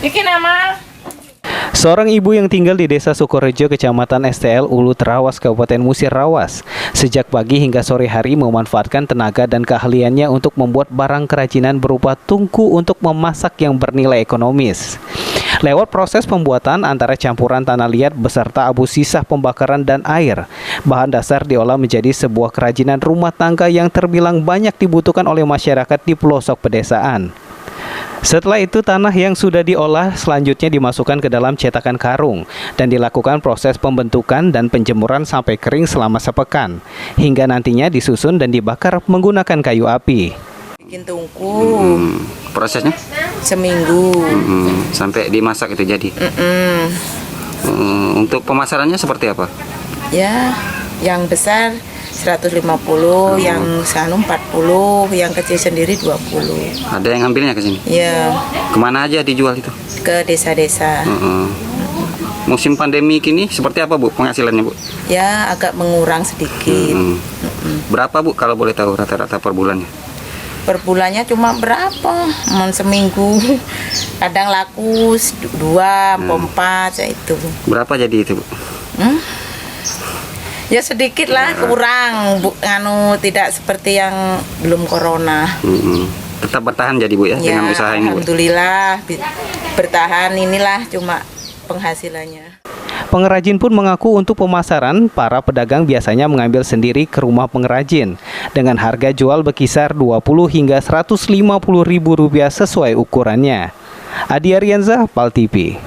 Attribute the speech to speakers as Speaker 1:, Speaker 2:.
Speaker 1: Iki nama.
Speaker 2: Seorang ibu yang tinggal di Desa Sukorejo, Kecamatan STL, Ulu Terawas, Kabupaten Musirawas, sejak pagi hingga sore hari memanfaatkan tenaga dan keahliannya untuk membuat barang kerajinan berupa tungku untuk memasak yang bernilai ekonomis. Lewat proses pembuatan antara campuran tanah liat beserta abu sisa pembakaran dan air, bahan dasar diolah menjadi sebuah kerajinan rumah tangga yang terbilang banyak dibutuhkan oleh masyarakat di pelosok pedesaan. Setelah itu tanah yang sudah diolah selanjutnya dimasukkan ke dalam cetakan karung dan dilakukan proses pembentukan dan penjemuran sampai kering selama sepekan, hingga nantinya disusun dan dibakar menggunakan kayu api.
Speaker 1: Bikin tungku.
Speaker 3: Prosesnya?
Speaker 1: Seminggu.
Speaker 3: Sampai dimasak itu jadi. Untuk pemasarannya seperti apa?
Speaker 1: Ya, yang besar 150, yang sanu 40, yang kecil sendiri 20.
Speaker 3: Ada yang ngambilnya ke sini?
Speaker 1: Ya,
Speaker 3: Kemana aja dijual itu?
Speaker 1: ke desa-desa.
Speaker 3: Musim pandemi kini seperti apa Bu penghasilannya Bu?
Speaker 1: Ya, agak mengurang sedikit.
Speaker 3: Berapa Bu kalau boleh tahu rata-rata per bulannya?
Speaker 1: Per bulannya cuma berapa? Seminggu. Kadang laku 2, 4 ya itu.
Speaker 3: Berapa jadi itu Bu?
Speaker 1: Ya sedikit lah, kurang. Tidak seperti yang belum corona.
Speaker 3: Tetap bertahan jadi Bu ya,
Speaker 1: Ya,
Speaker 3: dengan usaha ini Bu?
Speaker 1: alhamdulillah bertahan, inilah cuma penghasilannya.
Speaker 2: Pengrajin pun mengaku untuk pemasaran, para pedagang biasanya mengambil sendiri ke rumah pengrajin dengan harga jual berkisar 20 hingga 150 ribu rupiah sesuai ukurannya. Adi Arianza, PAL TV.